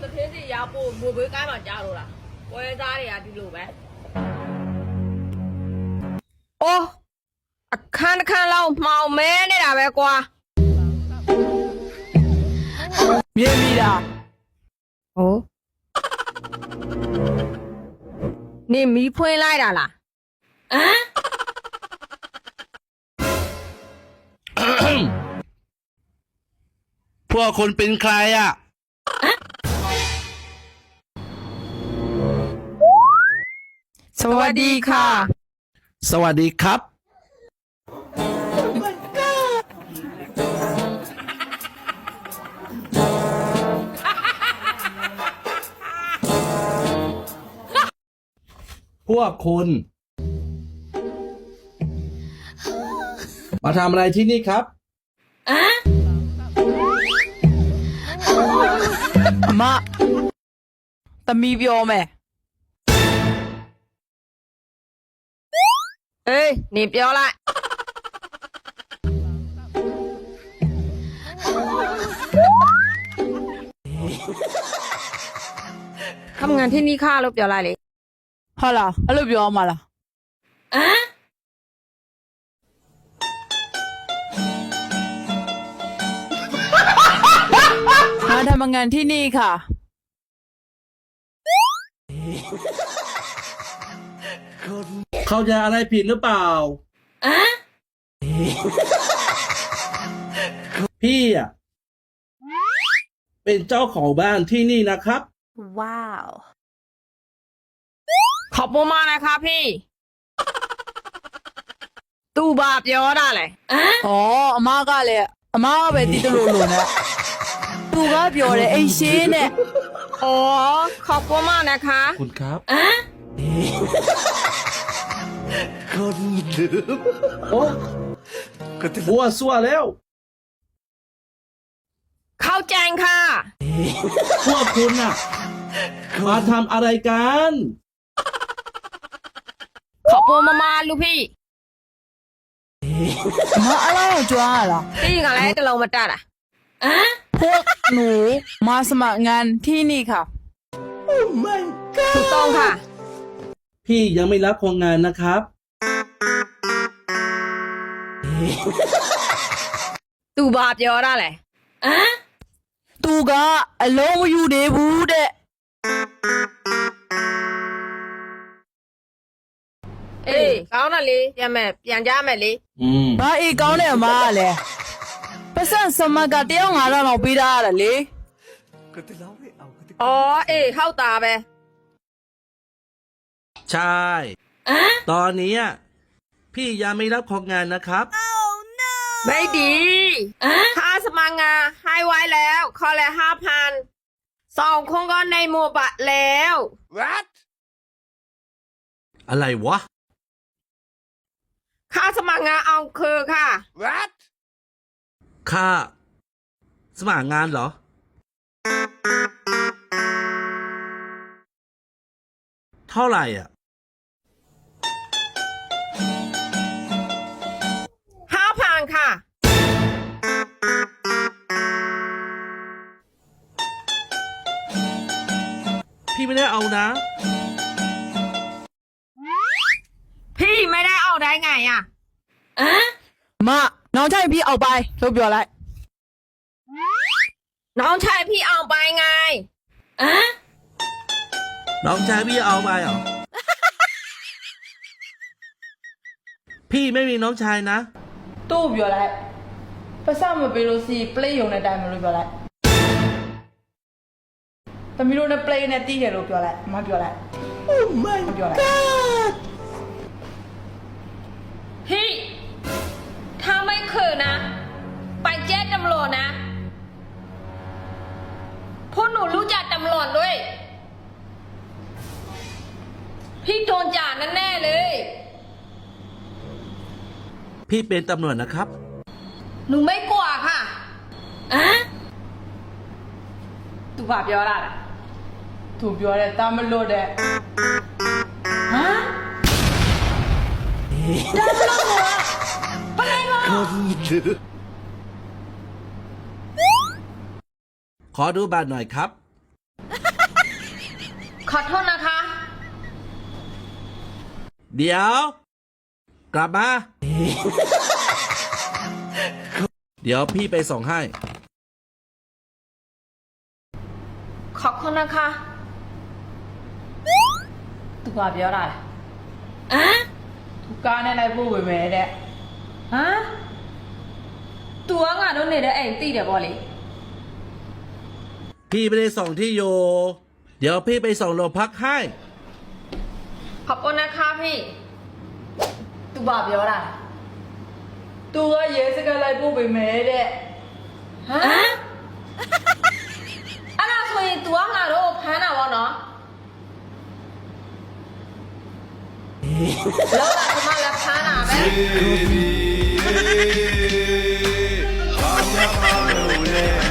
တထေးစီရဖို့မိုးဘေးကိုင်းမှာကြားလို့လားပွဲသားတွေကဒီလိုပဲအိုးအခန်းတစ်ခန်းလောက်မှောင်မဲနေတာပဲကွာမြင်ပြီလားဟိုနေမီးဖွင့်လိုက်တာလားพวกคนเป็นใครอ่ะสวัสดีค่ะสวัสดีครับพวกคุณมาทำอะไรที่นี่ครับအမသမီးပြောမယ်အေးနေပြောလိုက်ทำงานที่นี่ค่ะလို့ပြောလိုက်လေဟုတ်လားအဲ့လိုပြောမှာလားมาทำงานที่นี่ค่ะเข้าใจอะไรผิดหรือเปล่าพี่อ่ะเป็นเจ้าของบ้านที่นี่นะครับ ว้าว ขอบคุณมากนะครับพี่သူဘာပြောတာလဲอ๋อအမကလည်းအမကပဲတီးတလို့လို့နဲ့သူကပြောတယ်အိမ်ရှင်းနဲ့อ๋อขอบคุณมากนะคะ คุณครับคนลืมโอ้บัวซัวแล้ว เข้าใจค่ะ พวกคุณน่ะมาทำอะไรกัน ขอบคุณมากๆลูกพี่ အမအဲ့လိုကြွားလား พี่ကလည်းတလုံးမတက်တာ พวกหนูมาสมัครงานที่นี่ค่ะ ถูกต้องค่ะ พี่ยังไม่รับคนงานนะครับ သူဘာပြောတာလဲ သူကအလုံးမယူသေးဘူးတဲ့ အေးကောင်းတယ်လေပြန်ကြမယ်လေ ဘာအေးကောင်းတဲ့အမကလည်းပတ်စံစမက1,500လောက်ပေးထားရတယ်လေ อ๋อเอ้เข้าตาไป ใช่ตอนนี้พี่ยังไม่รับคนงานนะครับ ไม่ดีค่าสมัครงานให้ไว้แล้วข้อละ5,000 2 คนก็ในหมู่บ้านแล้ว อะไรวะ ค่าสมัครงานเอาคือค่ะ ค่าสมัครงานเหรอ เท่าไหร่อ่ะ 5,000 ค่ะ พี่ไม่ได้เอานะ พี่ไม่ได้เอาได้ไงอ่ะ မနောက်တိုင်းပြီးအောက်ပိုင်းလို့ပြောလိုက် น้องชายพี่เอาไปไง น้องชายพี่เอาไปเหรอ พี่ไม่มีน้องชายนะ သူ့ကိုပြောလိုက်ပတ်စံမပေးလို့စီ play ရုံနဲ့တိုင်မလို့ပြောလိုက်သမီးတို့နဲ့ play နဲ့တီးတယ်လို့ပြောလိုက်အမပြောလိုက် Oh my god พี่ถ้าไม่คือนะ ไปแจ้งตำรวจนะพวกหนูรู้จักตำรวจด้วย พี่โดนจ่าแน่ๆเลย พี่เป็นตำรวจนะครับ หนูไม่กลัวค่ะသူဘာပြောတာလဲ သူပြောတယ်တာမလို့တဲ့ ဟမ်တမ်းလို့ဘာလဲမ ขอดูบัตรหน่อยครับ ขอโทษนะคะ เดี๋ยว กลับมา เดี๋ยวพี่ไปส่งให้ ขอบคุณนะคะ သူကပြောတာသူကားနဲ့လိုက်ဖို့ပဲပဲတဲ့ဟမ် तू ကငါတို့နေတဲ့အိမ်သိတယ်ဗောလေ พี่ไม่ได้ส่งที่อยู่ เดี๋ยวพี่ไปส่งโรงพักให้ ขอบคุณนะคะพี่ သူကပြောတာသူကရဲစကလိုက်ဖို့ပဲမဲတဲ့ ဟမ်အဲ့ဒါဆိုရင် तू ကငါတို့ကိုဖမ်းတာဗောနော်လောကကျမလည်းဖမ်းတာပဲ Baby,